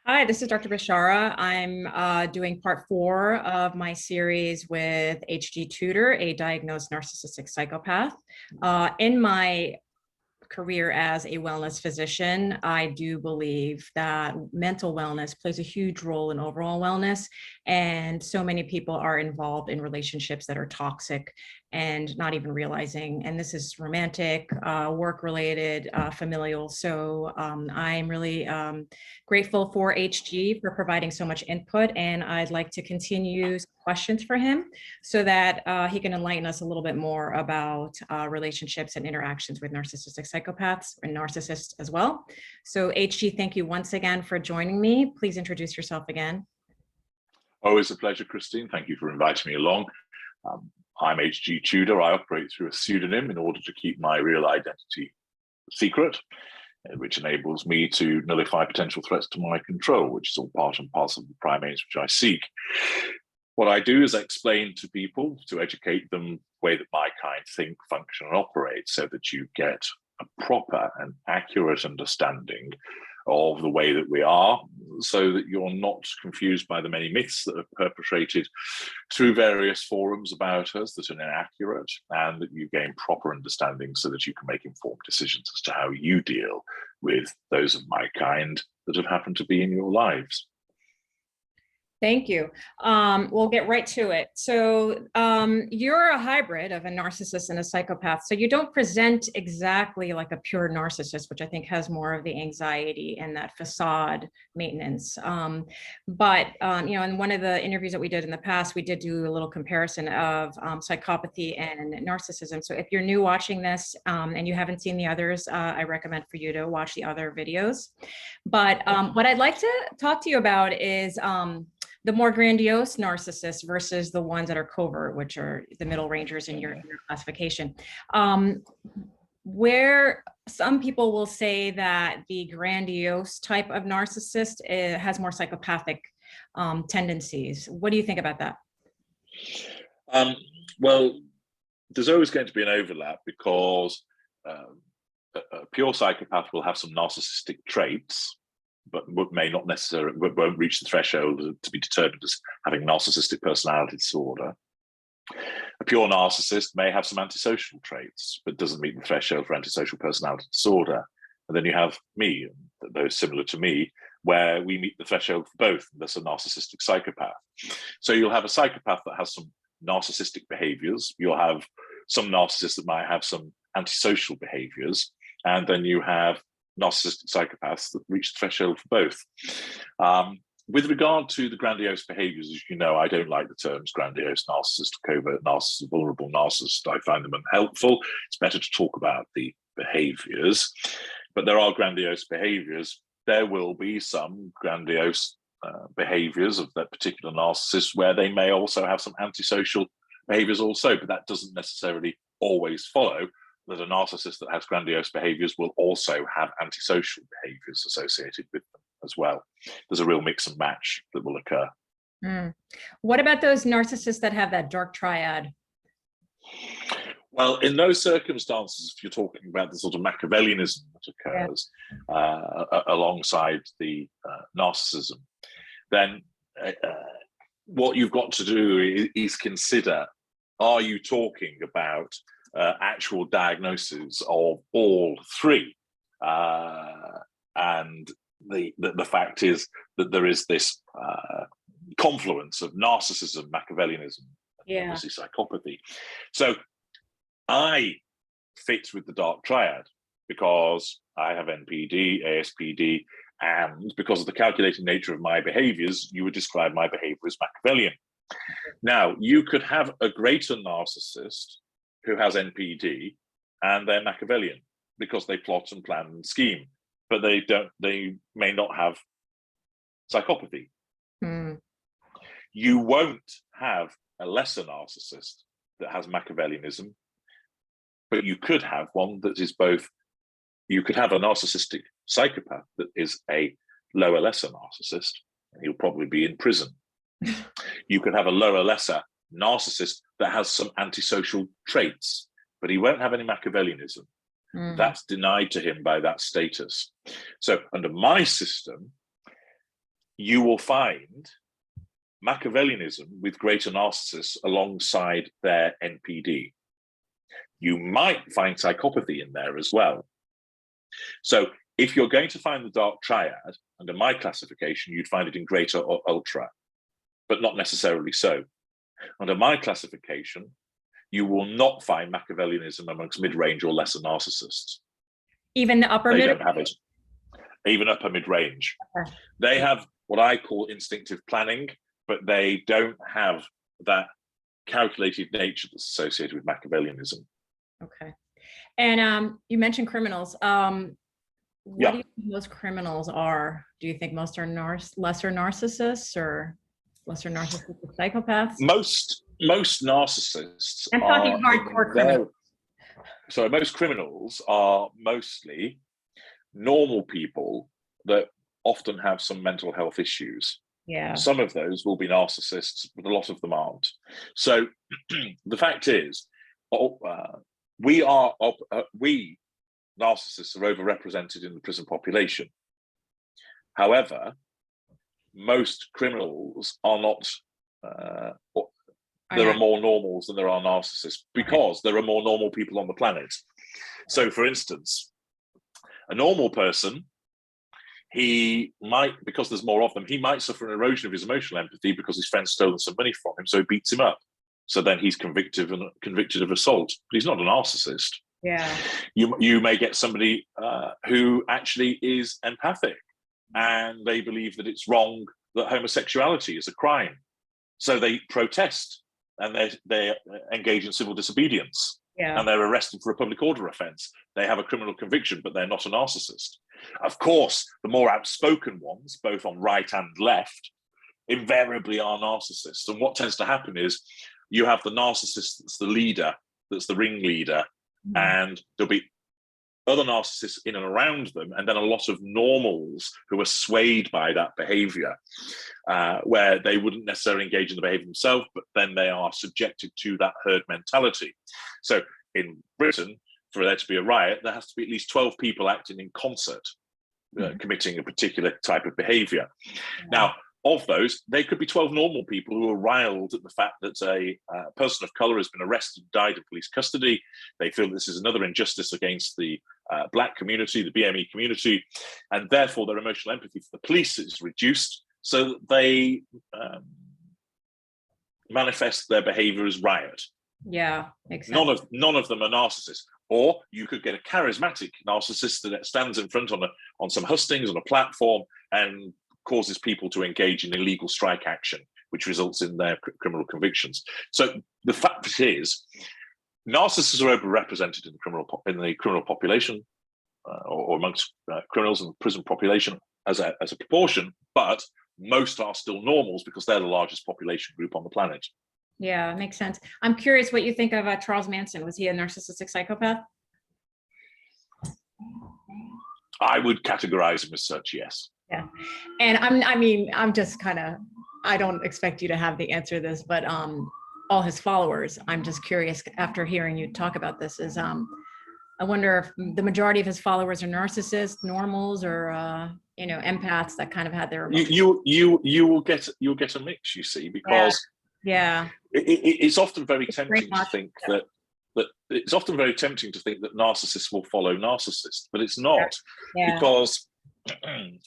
Hi, this is Dr. Bishara. I'm doing part 4 of my series with Hg Tudor, a diagnosed narcissistic psychopath. In my career as a wellness physician, I do believe that mental wellness plays a huge role in overall wellness. And so many people are involved in relationships that are toxic and not even realizing. And this is romantic, work-related, familial. So I'm really grateful for HG for providing so much input. And I'd like to continue questions for him so that he can enlighten us a little bit more about relationships and interactions with narcissistic psychopaths and narcissists as well. So HG, thank you once again for joining me. Please introduce yourself again. Always a pleasure, Christine. Thank you for inviting me along. I'm Hg Tudor. I operate through a pseudonym in order to keep my real identity secret, which enables me to nullify potential threats to my control, which is all part and parcel of the prime aims which I seek. What I do is I explain to people to educate them the way that my kind think, function, and operate so that you get a proper and accurate understanding of the way that we are, so that you're not confused by the many myths that are perpetrated through various forums about us that are inaccurate, and that you gain proper understanding so that you can make informed decisions as to how you deal with those of my kind that have happened to be in your lives. Thank you. We'll get right to it. So you're a hybrid of a narcissist and a psychopath. So you don't present exactly like a pure narcissist, which I think has more of the anxiety and that facade maintenance. But you know, in one of the interviews that we did in the past, we did do a little comparison of psychopathy and narcissism. So if you're new watching this and you haven't seen the others, I recommend for you to watch the other videos. But what I'd like to talk to you about is the more grandiose narcissists versus the ones that are covert, which are the middle rangers in your classification. Where some people will say that the grandiose type of narcissist has more psychopathic tendencies. What do you think about that? Well, there's always going to be an overlap because a pure psychopath will have some narcissistic traits, but may not necessarily, won't reach the threshold to be determined as having narcissistic personality disorder. A pure narcissist may have some antisocial traits, but doesn't meet the threshold for antisocial personality disorder. And then you have me, those similar to me, where we meet the threshold for both. That's a narcissistic psychopath. So you'll have a psychopath that has some narcissistic behaviors. You'll have some narcissists that might have some antisocial behaviors. And then you have narcissistic psychopaths that reach the threshold for both. With regard to the grandiose behaviors, as you know, I don't like the terms grandiose narcissist, covert narcissist, vulnerable narcissist. I find them unhelpful. It's better to talk about the behaviors, but there are grandiose behaviors. There will be some grandiose behaviors of that particular narcissist where they may also have some antisocial behaviors also, but that doesn't necessarily always follow that a narcissist that has grandiose behaviors will also have antisocial behaviors associated with them as well. There's a real mix and match that will occur. What about those narcissists that have that dark triad? Well, in those circumstances, if you're talking about the sort of Machiavellianism that occurs alongside the narcissism, then what you've got to do is consider, are you talking about actual diagnosis of all three? And the fact is that there is this confluence of narcissism, Machiavellianism, and obviously psychopathy. So I fit with the Dark Triad because I have NPD, ASPD, and because of the calculating nature of my behaviors, you would describe my behavior as Machiavellian. Now, you could have a greater narcissist who has NPD and they're Machiavellian because they plot and plan and scheme, but they may not have psychopathy. You won't have a lesser narcissist that has Machiavellianism, but you could have one that is both. You could have a narcissistic psychopath that is a lower lesser narcissist, and he'll probably be in prison. You could have a lower lesser narcissist that has some antisocial traits, but he won't have any Machiavellianism. That's denied to him by that status. So under my system, you will find Machiavellianism with greater narcissists alongside their NPD. You might find psychopathy in there as well. So if you're going to find the Dark Triad, under my classification, you'd find it in greater or ultra, but not necessarily so. Under my classification, you will not find Machiavellianism amongst mid-range or lesser narcissists. Even the upper They mid? don't have it. Even upper mid-range. Okay. They have what I call instinctive planning, but they don't have that calculated nature that's associated with Machiavellianism. Okay. And you mentioned criminals. What do you think most criminals are? Do you think most are lesser narcissists or lesser narcissistic psychopaths? Most narcissists I'm talking hardcore criminals. So most criminals are mostly normal people that often have some mental health issues. Yeah. Some of those will be narcissists, but a lot of them aren't. So the fact is, we narcissists are overrepresented in the prison population. However, most criminals are not, there are more normals than there are narcissists because there are more normal people on the planet. So for instance, a normal person, he might, because there's more of them, he might suffer an erosion of his emotional empathy because his friend's stolen some money from him, so he beats him up. So then he's convicted of assault, but he's not a narcissist. Yeah. You may get somebody who actually is empathic and they believe that it's wrong that homosexuality is a crime. So they protest and they engage in civil disobedience. Yeah. And they're arrested for a public order offence. They have a criminal conviction, but they're not a narcissist. Of course, the more outspoken ones, both on right and left, invariably are narcissists. And what tends to happen is you have the narcissist that's the leader, that's the ringleader, and there'll be other narcissists in and around them, and then a lot of normals who are swayed by that behavior, where they wouldn't necessarily engage in the behavior themselves, but then they are subjected to that herd mentality. So in Britain, for there to be a riot, there has to be at least 12 people acting in concert, committing a particular type of behavior. Now, of those, they could be 12 normal people who are riled at the fact that a person of colour has been arrested and died in police custody. They feel this is another injustice against the Black community, the BME community, and therefore their emotional empathy for the police is reduced, so that they manifest their behaviour as riot. Yeah, exactly. None of them are narcissists. Or you could get a charismatic narcissist that stands in front on some hustings on a platform and causes people to engage in illegal strike action, which results in their criminal convictions. So the fact is, narcissists are overrepresented in the criminal population, or amongst criminals in the prison population as a proportion, but most are still normals because they're the largest population group on the planet. Yeah, makes sense. I'm curious what you think of Charles Manson. Was he a narcissistic psychopath? I would categorize him as such, yes. Yeah. And I'm just kind of, I don't expect you to have the answer to this, but all his followers, I'm just curious after hearing you talk about this, is I wonder if the majority of his followers are narcissists, normals, or empaths that kind of had their you will get a mix, you see, because it's often very tempting to think that narcissists will follow narcissists, but it's not, because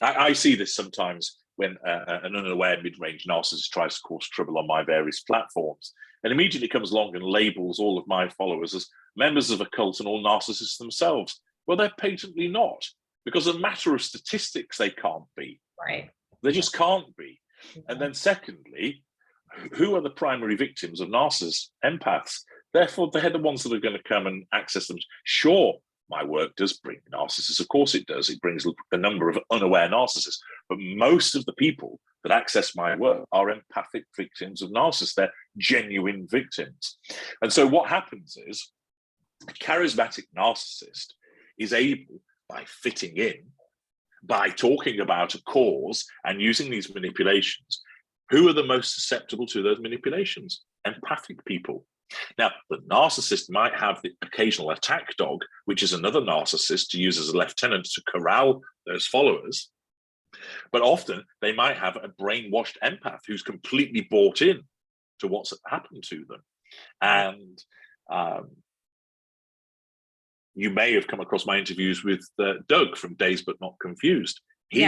I see this sometimes when an unaware mid-range narcissist tries to cause trouble on my various platforms, and immediately comes along and labels all of my followers as members of a cult and all narcissists themselves. Well, they're patently not, because as a matter of statistics, they can't be. Right. They just can't be. And then secondly, who are the primary victims of narcissists? Empaths. Therefore, they're the ones that are going to come and access them. Sure, my work does bring narcissists. Of course it does. It brings a number of unaware narcissists. But most of the people that access my work are empathic victims of narcissists. They're genuine victims. And so what happens is a charismatic narcissist is able, by fitting in, by talking about a cause and using these manipulations, who are the most susceptible to those manipulations? Empathic people. Now, the narcissist might have the occasional attack dog, which is another narcissist to use as a lieutenant to corral those followers. But often they might have a brainwashed empath who's completely bought in to what's happened to them. And you may have come across my interviews with Doug from Dazed But Not Confused. He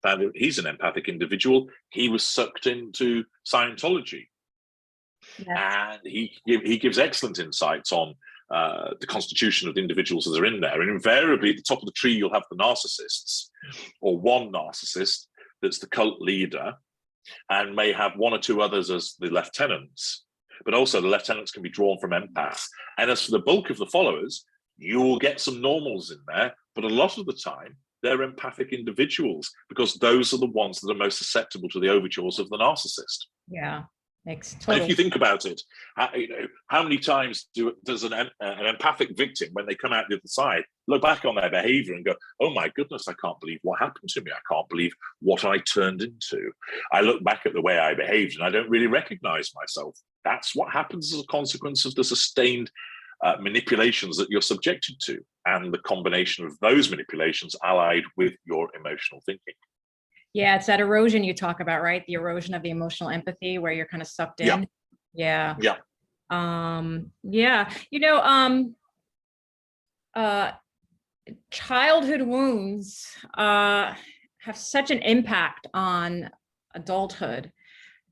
found he's an empathic individual. He was sucked into Scientology. And he gives excellent insights on the constitution of the individuals that are in there. And invariably, at the top of the tree, you'll have the narcissists, or one narcissist that's the cult leader, and may have one or two others as the lieutenants. But also the lieutenants can be drawn from empaths. And as for the bulk of the followers, you'll get some normals in there, but a lot of the time, they're empathic individuals, because those are the ones that are most susceptible to the overtures of the narcissist. Yeah. And if you think about it, how many times does an empathic victim, when they come out the other side, look back on their behavior and go, oh my goodness, I can't believe what happened to me. I can't believe what I turned into. I look back at the way I behaved and I don't really recognize myself. That's what happens as a consequence of the sustained manipulations that you're subjected to, and the combination of those manipulations allied with your emotional thinking. Yeah, it's that erosion you talk about, right? The erosion of the emotional empathy, where you're kind of sucked in. Yeah. Childhood wounds have such an impact on adulthood.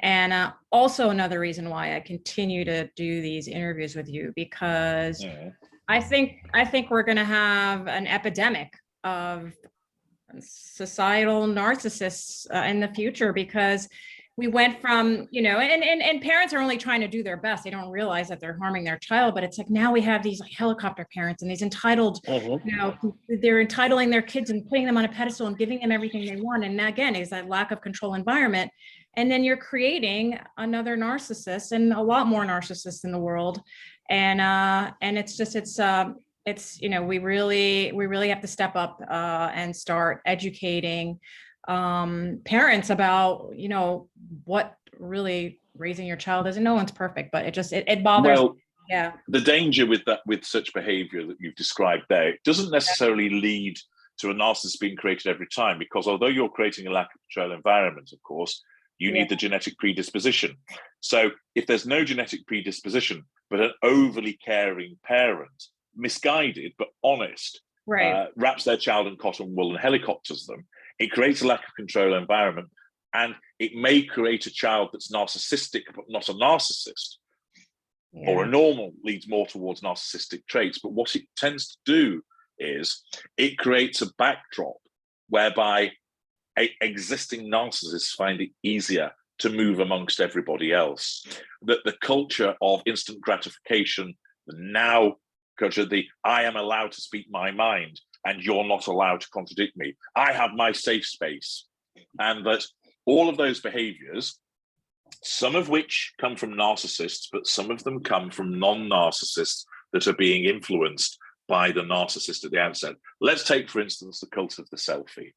And also another reason why I continue to do these interviews with you, because I think we're going to have an epidemic of societal narcissists in the future, because we went from, and parents are only trying to do their best. They don't realize that they're harming their child, but it's like now we have these like helicopter parents and these entitled, they're entitling their kids and putting them on a pedestal and giving them everything they want. And again, is that lack of control environment. And then you're creating another narcissist, and a lot more narcissists in the world. And we really have to step up and start educating parents about, what really raising your child is. And no one's perfect, but it bothers. Well, the danger with such behavior that you've described there, it doesn't necessarily lead to a narcissist being created every time, because although you're creating a lack of control environment, of course, you need the genetic predisposition. So if there's no genetic predisposition, but an overly caring parent, misguided but honest, wraps their child in cotton wool and helicopters them, it creates a lack of control environment, and it may create a child that's narcissistic but not a narcissist, or a normal leads more towards narcissistic traits. But what it tends to do is it creates a backdrop whereby existing narcissists find it easier to move amongst everybody else. That the culture of instant gratification, the now culture, I am allowed to speak my mind and you're not allowed to contradict me. I have my safe space. And that all of those behaviors, some of which come from narcissists, but some of them come from non-narcissists that are being influenced by the narcissist at the outset. Let's take, for instance, the cult of the selfie.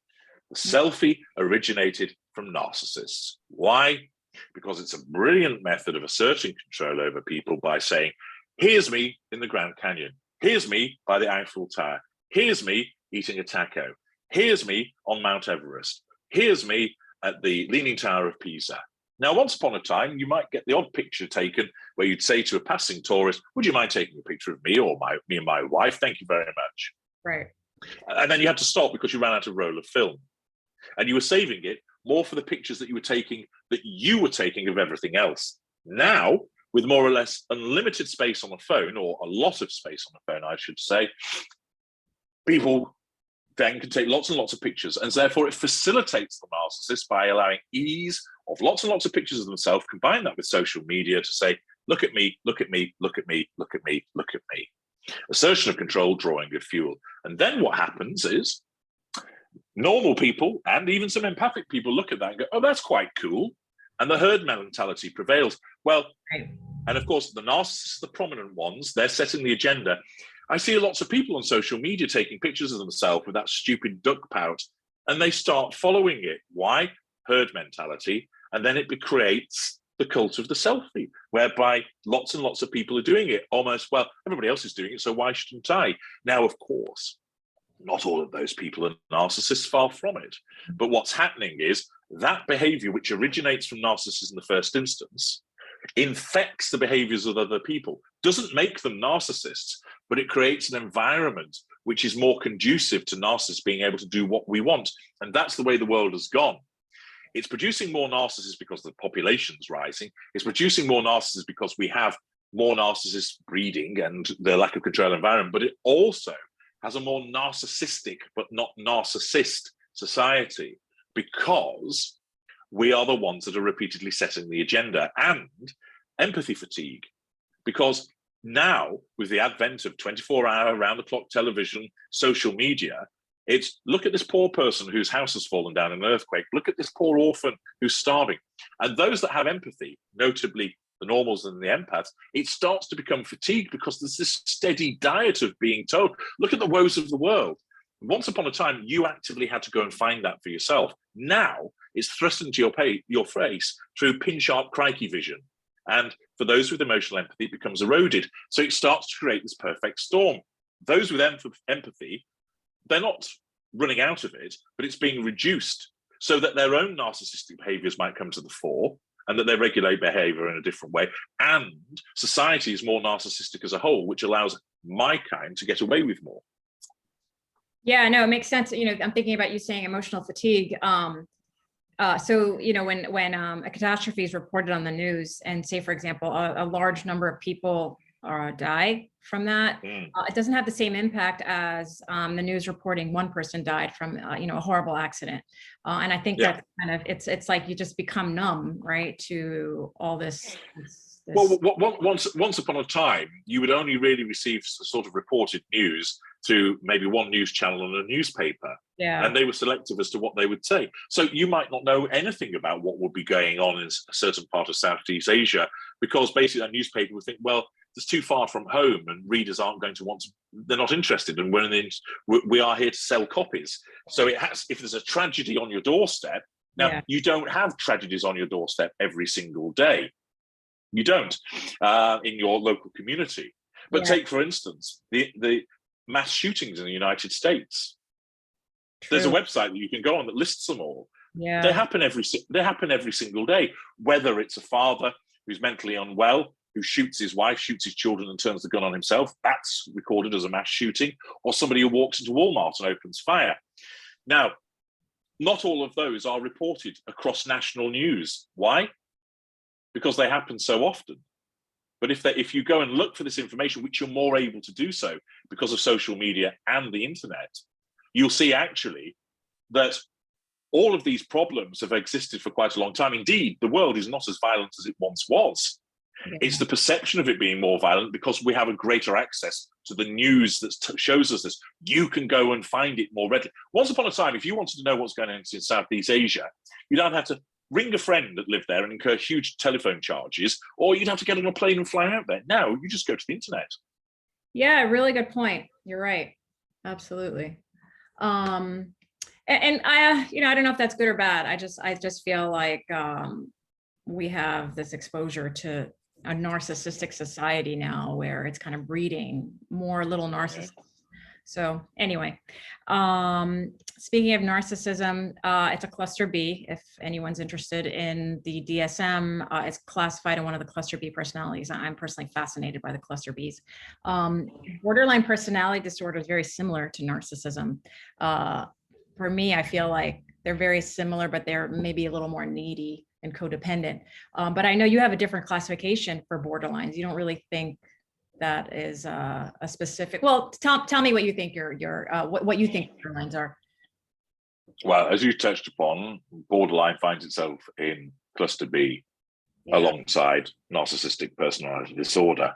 The selfie originated from narcissists. Why? Because it's a brilliant method of asserting control over people by saying, here's me in the Grand Canyon. Here's me by the Eiffel Tower. Here's me eating a taco. Here's me on Mount Everest. Here's me at the Leaning Tower of Pisa. Now, once upon a time, you might get the odd picture taken where you'd say to a passing tourist, would you mind taking a picture of me or me and my wife? Thank you very much. Right. And then you had to stop because you ran out of roll of film. And you were saving it more for the pictures that you were taking of everything else. Now, with more or less unlimited space on the phone, or a lot of space on the phone, I should say, people then can take lots and lots of pictures, and therefore it facilitates the narcissist by allowing ease of lots and lots of pictures of themselves, combine that with social media to say, look at me, look at me, look at me, look at me, look at me. Assertion of control, drawing of fuel. And then what happens is normal people and even some empathic people look at that and go, oh, that's quite cool. And the herd mentality prevails. Well, and of course, the narcissists, the prominent ones, they're setting the agenda. I see lots of people on social media taking pictures of themselves with that stupid duck pout, and they start following it. Why? Herd mentality. And then it creates the cult of the selfie, whereby lots and lots of people are doing it almost, well, everybody else is doing it, so why shouldn't I? Now, of course, Not all of those people are narcissists, far from it. But what's happening is that behavior, which originates from narcissists in the first instance, infects the behaviors of other people, doesn't make them narcissists, but it creates an environment which is more conducive to narcissists being able to do what we want. And that's the way the world has gone. It's producing more narcissists because the population's rising. It's producing more narcissists because we have more narcissists breeding and the lack of control environment, but it also has a more narcissistic but not narcissist society, because we are the ones that are repeatedly setting the agenda, and empathy fatigue. Because now, with the advent of 24-hour, round-the-clock television, social media, it's look at this poor person whose house has fallen down in an earthquake, look at this poor orphan who's starving. And those that have empathy, notably the normals and the empaths, it starts to become fatigued because there's this steady diet of being told, look at the woes of the world. Once upon a time, you actively had to go and find that for yourself. Now, it's thrust into your face through pin-sharp crikey vision. And for those with emotional empathy, it becomes eroded. So it starts to create this perfect storm. Those with empathy, they're not running out of it, but it's being reduced so that their own narcissistic behaviors might come to the fore, and that they regulate behavior in a different way. And society is more narcissistic as a whole, which allows my kind to get away with more. Yeah, no, it makes sense. You know, I'm thinking about you saying emotional fatigue. So, you know, when a catastrophe is reported on the news, and say, for example, a large number of people die from that, it doesn't have the same impact as the news reporting one person died from, you know, a horrible accident. And I think that's kind of, it's like you just become numb, right, to all this. Well, once upon a time, you would only really receive sort of reported news through maybe one news channel and a newspaper. Yeah. And they were selective as to what they would say. So you might not know anything about what would be going on in a certain part of Southeast Asia, because basically that newspaper would think, well, it's too far from home and readers aren't going to want to, they're not interested, and we are here to sell copies. So it has, if there's a tragedy on your doorstep, now you don't have tragedies on your doorstep every single day. You don't in your local community. But take, for instance, the mass shootings in the United States. True. There's a website that you can go on that lists them all. Yeah. They happen every single day, whether it's a father who's mentally unwell, who shoots his wife, shoots his children and turns the gun on himself. That's recorded as a mass shooting. Or somebody who walks into Walmart and opens fire. Now, not all of those are reported across national news. Why? Because they happen so often. But if you go and look for this information, which you're more able to do so because of social media and the internet, you'll see actually that all of these problems have existed for quite a long time. Indeed, the world is not as violent as it once was. Yeah. It's the perception of it being more violent because we have a greater access to the news that shows us this. You can go and find it more readily. Once upon a time, if you wanted to know what's going on in Southeast Asia, you'd either have to ring a friend that lived there and incur huge telephone charges, or you'd have to get on a plane and fly out there. Now you just go to the internet. Yeah, really good point. You're right. Absolutely. And I, you know, I don't know if that's good or bad. I just feel like we have this exposure to a narcissistic society now, where it's kind of breeding more little narcissists. So anyway, speaking of narcissism, it's a cluster B. If anyone's interested in the DSM, it's classified in one of the cluster B personalities. I'm personally fascinated by the cluster Bs. Borderline personality disorder is very similar to narcissism. For me, I feel like they're very similar, but they're maybe a little more needy and codependent. But I know you have a different classification for borderlines. You don't really think that is a specific, well, tell me what you think what you think borderlines are. Well, as you touched upon, borderline finds itself in cluster B alongside narcissistic personality disorder.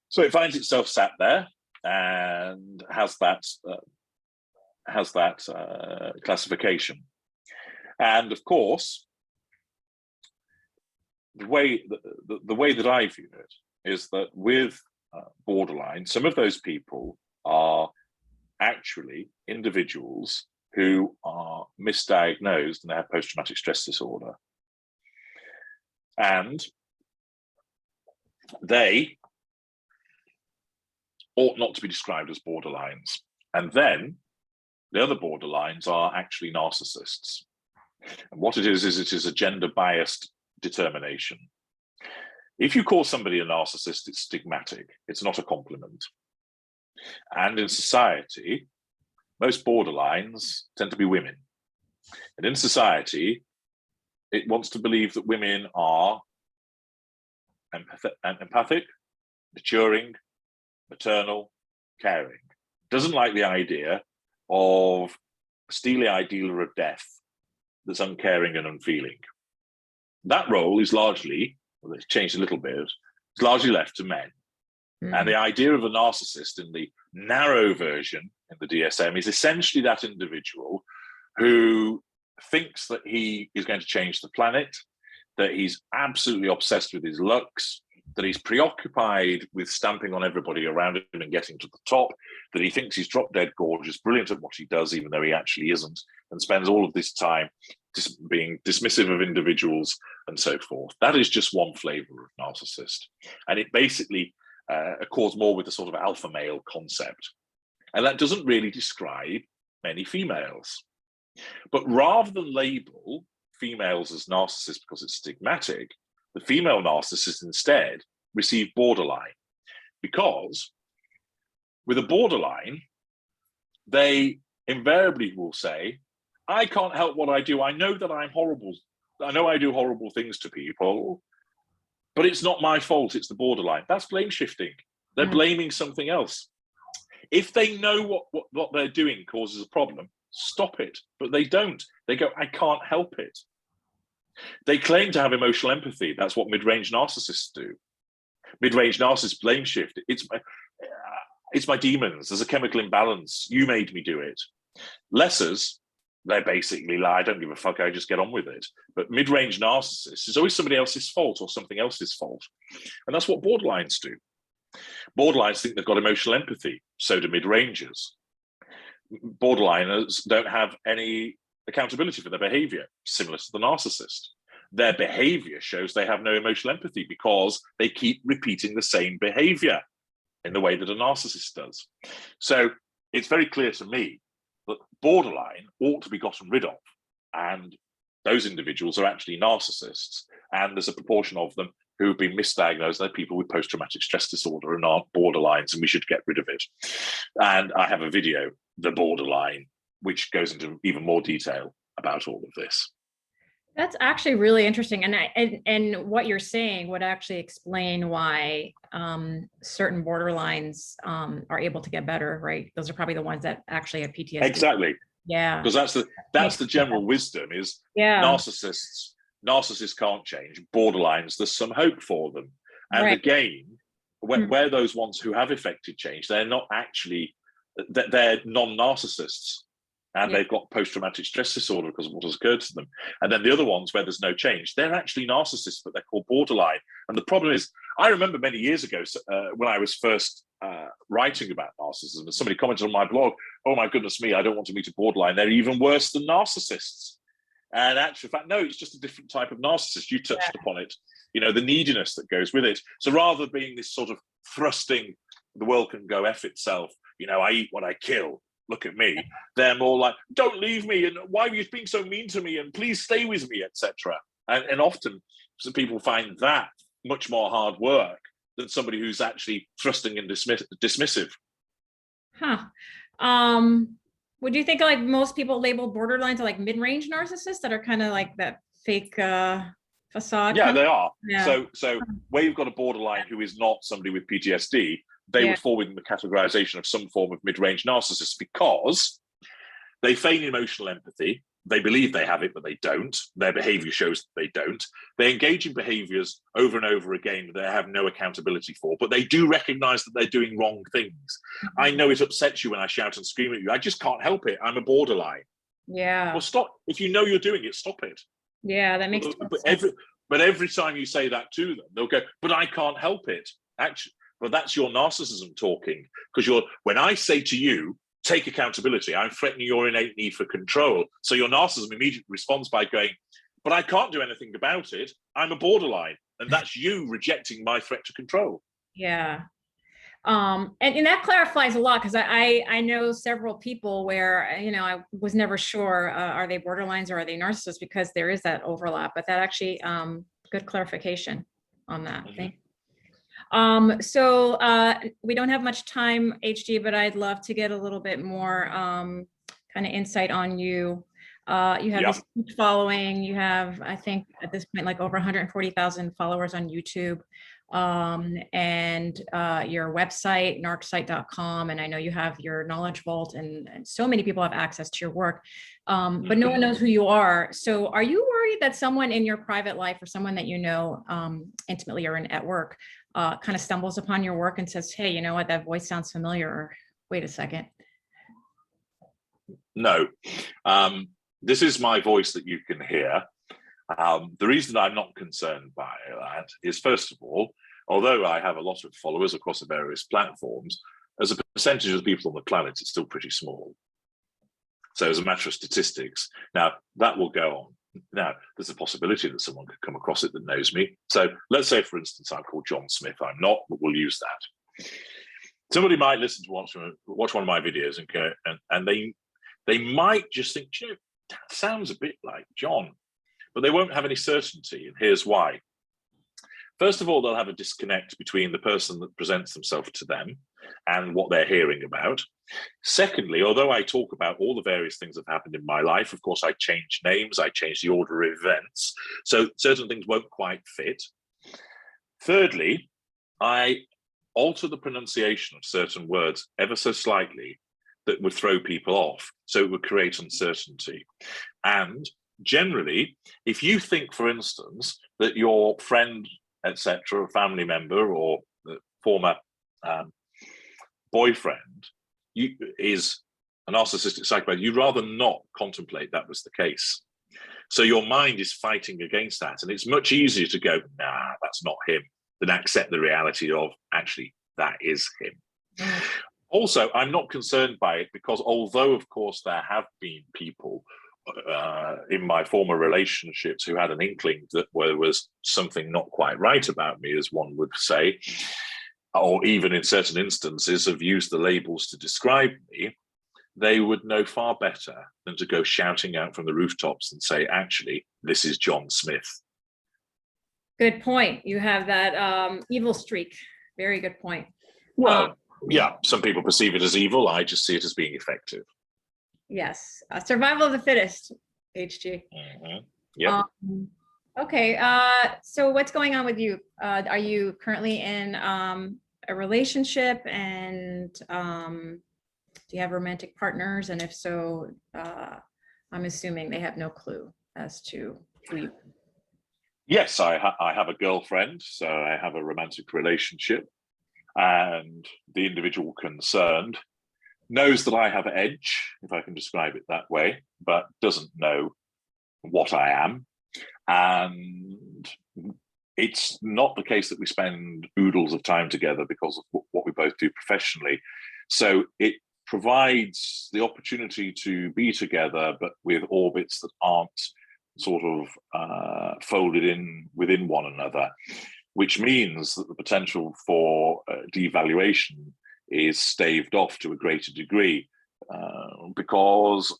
So it finds itself sat there and has that classification. And of course, the way that I view it is that with borderline, some of those people are actually individuals who are misdiagnosed and they have post-traumatic stress disorder. And they ought not to be described as borderlines. And then the other borderlines are actually narcissists. And what it is a gender-biased determination. If you call somebody a narcissist, it's stigmatic. It's not a compliment. And in society, most borderlines tend to be women. And in society, it wants to believe that women are empathic, maturing, maternal, caring. Doesn't like the idea of a steely-eyed dealer of death that's uncaring and unfeeling. That role is largely, well, it's changed a little bit, it's largely left to men. And the idea of a narcissist in the narrow version in the DSM is essentially that individual who thinks that he is going to change the planet, that he's absolutely obsessed with his looks, that he's preoccupied with stamping on everybody around him and getting to the top, that he thinks he's drop dead gorgeous, brilliant at what he does, even though he actually isn't, and spends all of this time being dismissive of individuals and so forth. That is just one flavor of narcissist. And it basically accords more with the sort of alpha male concept. And that doesn't really describe many females. But rather than label females as narcissists because it's stigmatic, the female narcissists instead receive borderline, because with a borderline, they invariably will say, I can't help what I do. I know that I'm horrible. I know I do horrible things to people, but it's not my fault. It's the borderline. That's blame shifting. They're blaming something else. If they know what they're doing causes a problem, stop it. But they don't. They go, I can't help it. They claim to have emotional empathy. That's what mid-range narcissists do. Mid-range narcissists blame shift. It's my demons. There's a chemical imbalance. You made me do it. Lessers, they basically lie. I don't give a fuck. I just get on with it. But mid-range narcissists is always somebody else's fault or something else's fault. And that's what borderlines do. Borderlines think they've got emotional empathy. So do mid-rangers. Borderliners don't have any accountability for their behavior, similar to the narcissist. Their behavior shows they have no emotional empathy because they keep repeating the same behavior in the way that a narcissist does. So it's very clear to me that borderline ought to be gotten rid of. And those individuals are actually narcissists. And there's a proportion of them who have been misdiagnosed. They're people with post-traumatic stress disorder and aren't borderlines, and we should get rid of it. And I have a video, The Borderline, which goes into even more detail about all of this. That's actually really interesting. And what you're saying would actually explain why certain borderlines are able to get better, right? Those are probably the ones that actually have PTSD. Exactly. Yeah. Because that's the general wisdom is narcissists can't change. Borderlines, there's some hope for them. And again, where those ones who have effected change, they're not actually, they're non-narcissists. And they've got post-traumatic stress disorder because of what has occurred to them. And then the other ones where there's no change, they're actually narcissists, but they're called borderline. And the problem is, I remember many years ago when I was first writing about narcissism, and somebody commented on my blog, oh my goodness me, I don't want to meet a borderline. They're even worse than narcissists. And actually, in fact, no, it's just a different type of narcissist. You touched upon it, you know, the neediness that goes with it. So rather than being this sort of thrusting, the world can go F itself, you know, I eat what I kill, look at me, they're more like, don't leave me, and why are you being so mean to me, and please stay with me, etc. And often some people find that much more hard work than somebody who's actually thrusting and dismissive. Would you think like most people label borderlines are like mid-range narcissists that are kind of like that fake facade? Yeah, they are. So where you've got a borderline who is not somebody with PTSD, they would fall within the categorization of some form of mid-range narcissist because they feign emotional empathy. They believe they have it, but they don't. Their behavior shows that they don't. They engage in behaviors over and over again that they have no accountability for, but they do recognize that they're doing wrong things. I know it upsets you when I shout and scream at you. I just can't help it. I'm a borderline. Yeah. Well, stop. If you know you're doing it, stop it. Yeah, that makes sense. But every time you say that to them, they'll go, but I can't help it. Actually, but that's your narcissism talking, because when I say to you, take accountability, I'm threatening your innate need for control. So your narcissism immediately responds by going, but I can't do anything about it. I'm a borderline. And that's you rejecting my threat to control. Yeah. And that clarifies a lot, because I know several people where, you know, I was never sure, are they borderlines or are they narcissists, because there is that overlap, but that actually, good clarification on that. Mhm. Thank you. So we don't have much time, HG, but I'd love to get a little bit more kind of insight on you. You have this huge following. You have, I think at this point, like over 140,000 followers on YouTube. And your website, narcsite.com. And I know you have your knowledge vault, and so many people have access to your work, but no one knows who you are. So are you worried that someone in your private life, or someone that you know intimately or at work, kind of stumbles upon your work and says, hey, you know what, that voice sounds familiar, or wait a second? No, this is my voice that you can hear. The reason I'm not concerned by that is, first of all, although I have a lot of followers across the various platforms, as a percentage of the people on the planet, it's still pretty small. So as a matter of statistics, now that will go on. Now, there's a possibility that someone could come across it that knows me. So let's say, for instance, I'm called John Smith. I'm not, but we'll use that. Somebody might listen to watch one of my videos and go, and they might just think, you know, that sounds a bit like John. But they won't have any certainty, and here's why. First of all, they'll have a disconnect between the person that presents themselves to them and what they're hearing about. Secondly, although I talk about all the various things that have happened in my life, of course, I change names, I change the order of events, so certain things won't quite fit. Thirdly, I alter the pronunciation of certain words ever so slightly that would throw people off, so it would create uncertainty. And generally, if you think, for instance, that your friend, etc., a family member or the former boyfriend is a narcissistic psychopath, you'd rather not contemplate that was the case. So your mind is fighting against that, and it's much easier to go, nah, that's not him, than accept the reality of, actually, that is him. Also, I'm not concerned by it, because although, of course, there have been people in my former relationships who had an inkling that there was something not quite right about me, as one would say, or even in certain instances have used the labels to describe me, they would know far better than to go shouting out from the rooftops and say, actually, this is John Smith. Good point. You have that evil streak. Very good point. Well, yeah, some people perceive it as evil. I just see it as being effective. Yes, survival of the fittest, HG. Yeah. Okay, so what's going on with you? Are you currently in a relationship, and do you have romantic partners? And if so, I'm assuming they have no clue as to who you are. Yes, I have a girlfriend, so I have a romantic relationship, and the individual concerned knows that I have edge, if I can describe it that way, but doesn't know what I am. And it's not the case that we spend oodles of time together because of what we both do professionally. So it provides the opportunity to be together, but with orbits that aren't sort of folded in within one another, which means that the potential for devaluation is staved off to a greater degree, because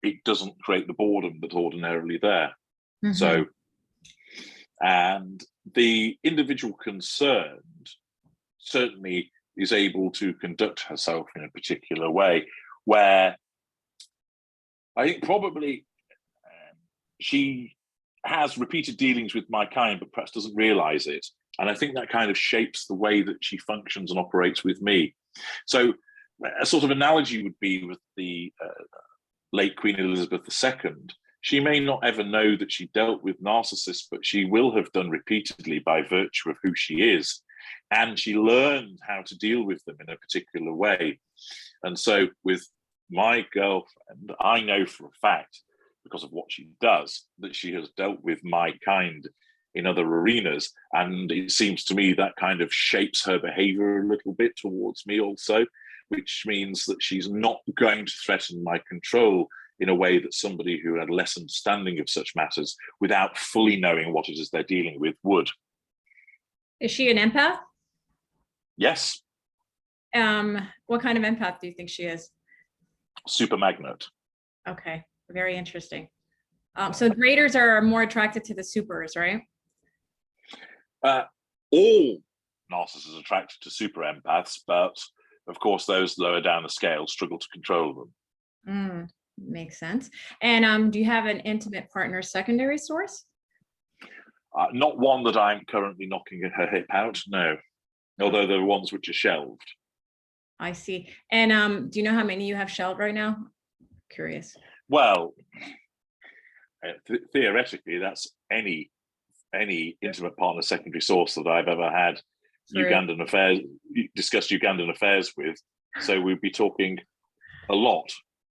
it doesn't create the boredom that's ordinarily there. So, and the individual concerned certainly is able to conduct herself in a particular way, where I think probably she has repeated dealings with my kind, but perhaps doesn't realize it. And I think that kind of shapes the way that she functions and operates with me. So a sort of analogy would be with the late Queen Elizabeth II. She may not ever know that she dealt with narcissists, but she will have done repeatedly by virtue of who she is. And she learned how to deal with them in a particular way. And so with my girlfriend, I know for a fact, because of what she does, that she has dealt with my kind in other arenas. And it seems to me that kind of shapes her behavior a little bit towards me also, which means that she's not going to threaten my control in a way that somebody who had less understanding of such matters without fully knowing what it is they're dealing with would. Is she an empath? Yes. What kind of empath do you think she is? Super magnet. Okay, very interesting. So graders are more attracted to the supers, right? All narcissists are attracted to super empaths, but of course, those lower down the scale struggle to control them. Makes sense. And do you have an intimate partner secondary source? Not one that I'm currently knocking her hip out, no. Although there are ones which are shelved. I see. And do you know how many you have shelved right now? Curious. Well, theoretically, that's any intimate partner secondary source that I've ever had Ugandan affairs, discussed Ugandan affairs with. So we'd be talking a lot,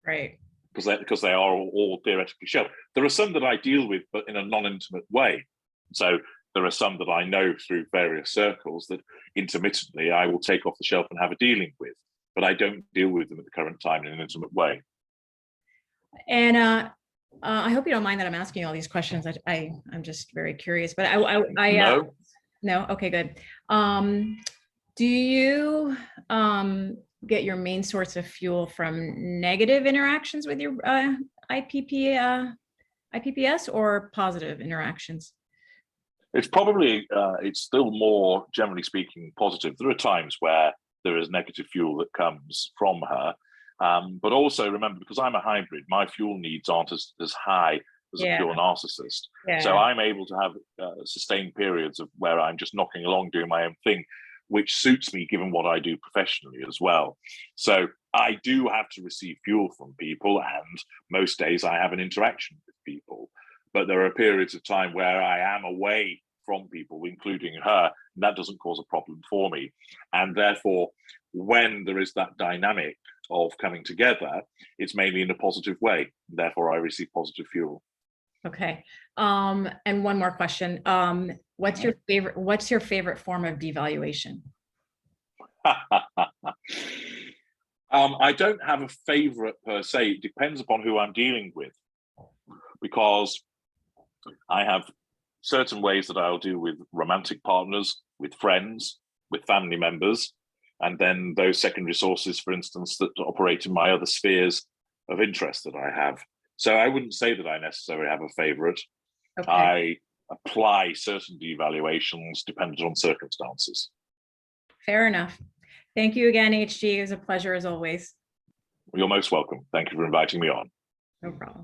right? Because they are all theoretically shelved. There are some that I deal with, but in a non-intimate way. So there are some that I know through various circles that intermittently I will take off the shelf and have a dealing with, but I don't deal with them at the current time in an intimate way. And I hope you don't mind that I'm asking all these questions. I'm just very curious, but No. No, okay, good. Do you get your main source of fuel from negative interactions with your IPPS or positive interactions? It's probably, it's still more, generally speaking, positive. There are times where there is negative fuel that comes from her. But also remember, because I'm a hybrid, my fuel needs aren't as high as a pure narcissist. So I'm able to have sustained periods of where I'm just knocking along, doing my own thing, which suits me given what I do professionally as well. So I do have to receive fuel from people, and most days I have an interaction with people. But there are periods of time where I am away from people, including her, and that doesn't cause a problem for me. And therefore, when there is that dynamic of coming together, it's mainly in a positive way. Therefore, I receive positive fuel. Okay. And one more question. What's your favorite form of devaluation? I don't have a favorite per se. It depends upon who I'm dealing with, because I have certain ways that I'll deal with romantic partners, with friends, with family members, and then those secondary sources, for instance, that operate in my other spheres of interest that I have. So I wouldn't say that I necessarily have a favorite. Okay. I apply certain devaluations dependent on circumstances. Fair enough. Thank you again, HG. It was a pleasure as always. You're most welcome. Thank you for inviting me on. No problem.